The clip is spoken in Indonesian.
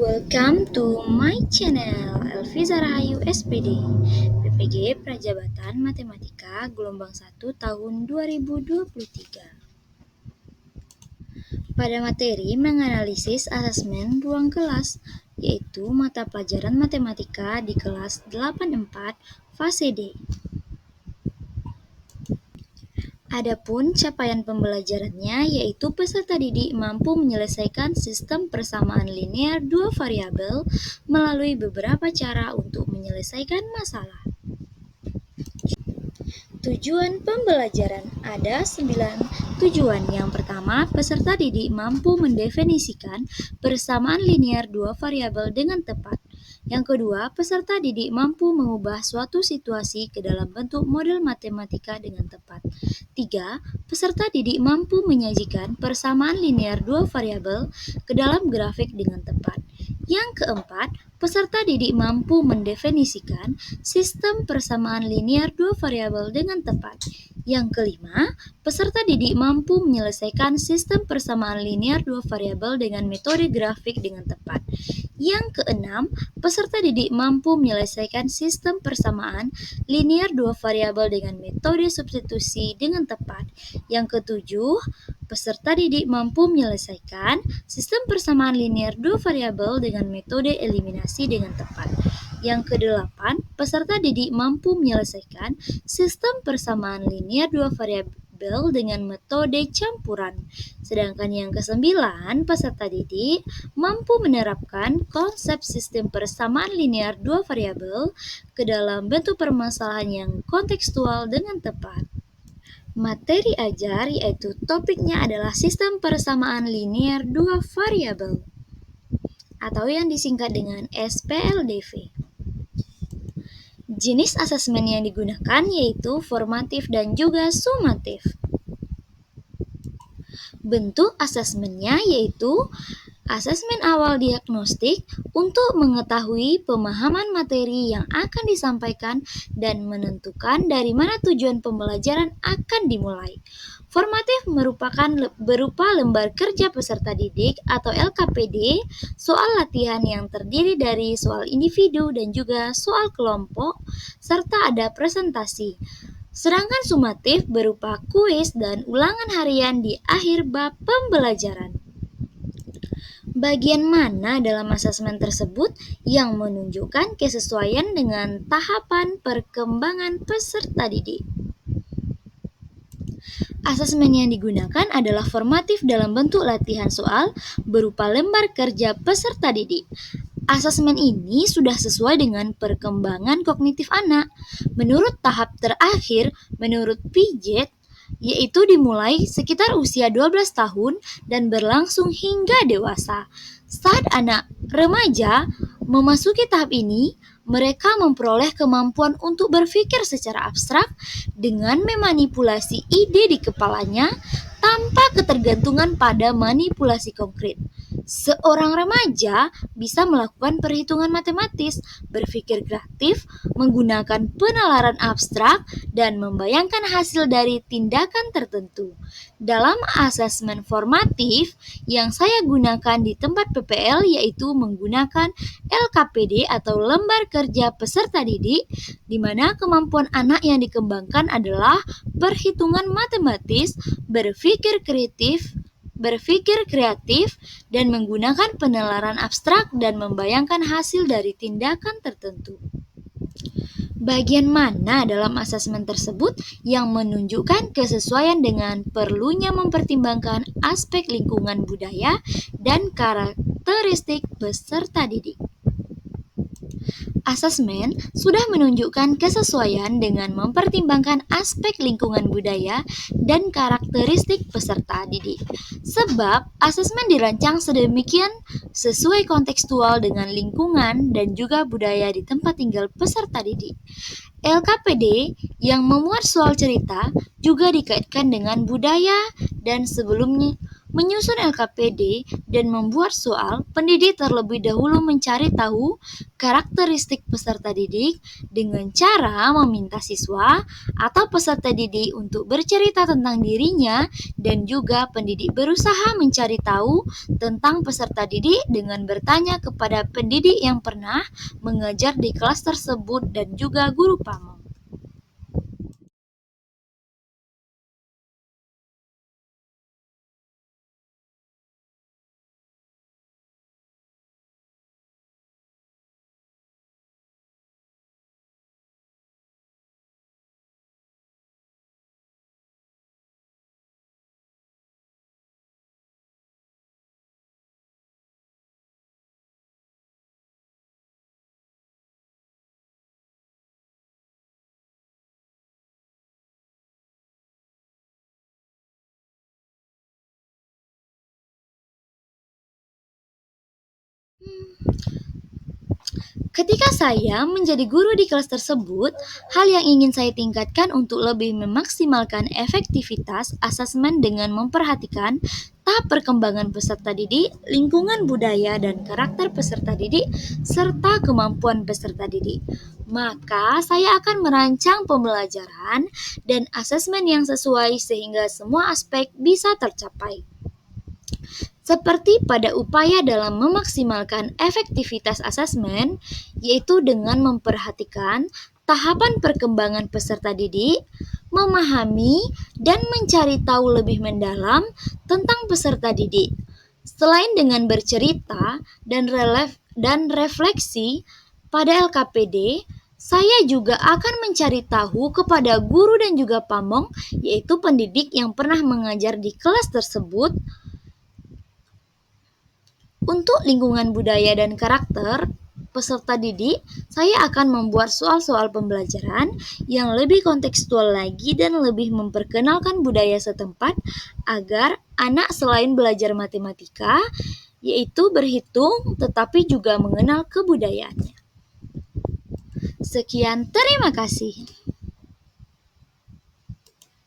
Welcome to my channel, Elviza Rahayu SPD, PPG Prajabatan Matematika Gelombang 1 tahun 2023. Pada materi menganalisis asesmen ruang kelas, yaitu mata pelajaran matematika di kelas 84 fase D. Adapun capaian pembelajarannya yaitu peserta didik mampu menyelesaikan sistem persamaan linear dua variabel melalui beberapa cara untuk menyelesaikan masalah. Tujuan pembelajaran ada 9 tujuan. Yang pertama, peserta didik mampu mendefinisikan persamaan linear dua variabel dengan tepat. Yang kedua, peserta didik mampu mengubah suatu situasi ke dalam bentuk model matematika dengan tepat. 3. Peserta didik mampu menyajikan persamaan linear dua variabel ke dalam grafik dengan tepat. Yang keempat, peserta didik mampu mendefinisikan sistem persamaan linear dua variabel dengan tepat. Yang kelima, peserta didik mampu menyelesaikan sistem persamaan linear dua variabel dengan metode grafik dengan tepat. Yang keenam, peserta didik mampu menyelesaikan sistem persamaan linear dua variabel dengan metode substitusi dengan tepat. Yang ketujuh, peserta didik mampu menyelesaikan sistem persamaan linear dua variabel dengan metode eliminasi dengan tepat. Yang kedelapan, peserta didik mampu menyelesaikan sistem persamaan linear dua variabel dengan metode campuran. Sedangkan yang kesembilan, peserta didik mampu menerapkan konsep sistem persamaan linear dua variabel ke dalam bentuk permasalahan yang kontekstual dengan tepat. Materi ajar yaitu topiknya adalah sistem persamaan linear dua variabel atau yang disingkat dengan SPLDV. Jenis asesmen yang digunakan yaitu formatif dan juga sumatif. Bentuk asesmennya yaitu asesmen awal diagnostik untuk mengetahui pemahaman materi yang akan disampaikan dan menentukan dari mana tujuan pembelajaran akan dimulai. Formatif merupakan berupa lembar kerja peserta didik atau LKPD, soal latihan yang terdiri dari soal individu dan juga soal kelompok, serta ada presentasi. Sedangkan sumatif berupa kuis dan ulangan harian di akhir bab pembelajaran. Bagian mana dalam asesmen tersebut yang menunjukkan kesesuaian dengan tahapan perkembangan peserta didik? Asesmen yang digunakan adalah formatif dalam bentuk latihan soal berupa lembar kerja peserta didik. Asesmen ini sudah sesuai dengan perkembangan kognitif anak. Menurut tahap terakhir, menurut Piaget, yaitu dimulai sekitar usia 12 tahun dan berlangsung hingga dewasa. Saat anak remaja memasuki tahap ini, mereka memperoleh kemampuan untuk berpikir secara abstrak dengan memanipulasi ide di kepalanya tanpa ketergantungan pada manipulasi konkret. Seorang remaja bisa melakukan perhitungan matematis, berpikir kreatif, menggunakan penalaran abstrak, dan membayangkan hasil dari tindakan tertentu. Dalam asesmen formatif yang saya gunakan di tempat PPL yaitu menggunakan LKPD atau lembar kerja peserta didik, di mana kemampuan anak yang dikembangkan adalah perhitungan matematis, berpikir kreatif, dan menggunakan penalaran abstrak dan membayangkan hasil dari tindakan tertentu. Bagian mana dalam asesmen tersebut yang menunjukkan kesesuaian dengan perlunya mempertimbangkan aspek lingkungan budaya dan karakteristik peserta didik? Asesmen sudah menunjukkan kesesuaian dengan mempertimbangkan aspek lingkungan budaya dan karakteristik peserta didik. Sebab asesmen dirancang sedemikian sesuai kontekstual dengan lingkungan dan juga budaya di tempat tinggal peserta didik. LKPD yang memuat soal cerita juga dikaitkan dengan budaya dan sebelumnya Menyusun LKPD dan membuat soal, pendidik terlebih dahulu mencari tahu karakteristik peserta didik dengan cara meminta siswa atau peserta didik untuk bercerita tentang dirinya, dan juga pendidik berusaha mencari tahu tentang peserta didik dengan bertanya kepada pendidik yang pernah mengajar di kelas tersebut dan juga guru pamong. Ketika saya menjadi guru di kelas tersebut, hal yang ingin saya tingkatkan untuk lebih memaksimalkan efektivitas asesmen dengan memperhatikan tahap perkembangan peserta didik, lingkungan budaya dan karakter peserta didik, serta kemampuan peserta didik. Maka saya akan merancang pembelajaran dan asesmen yang sesuai sehingga semua aspek bisa tercapai. Seperti pada upaya dalam memaksimalkan efektivitas asesmen, yaitu dengan memperhatikan tahapan perkembangan peserta didik, memahami dan mencari tahu lebih mendalam tentang peserta didik. Selain dengan bercerita dan refleksi pada LKPD, saya juga akan mencari tahu kepada guru dan juga pamong, yaitu pendidik yang pernah mengajar di kelas tersebut. Untuk lingkungan budaya dan karakter peserta didik, saya akan membuat soal-soal pembelajaran yang lebih kontekstual lagi dan lebih memperkenalkan budaya setempat agar anak selain belajar matematika, yaitu berhitung, tetapi juga mengenal kebudayaannya. Sekian, terima kasih.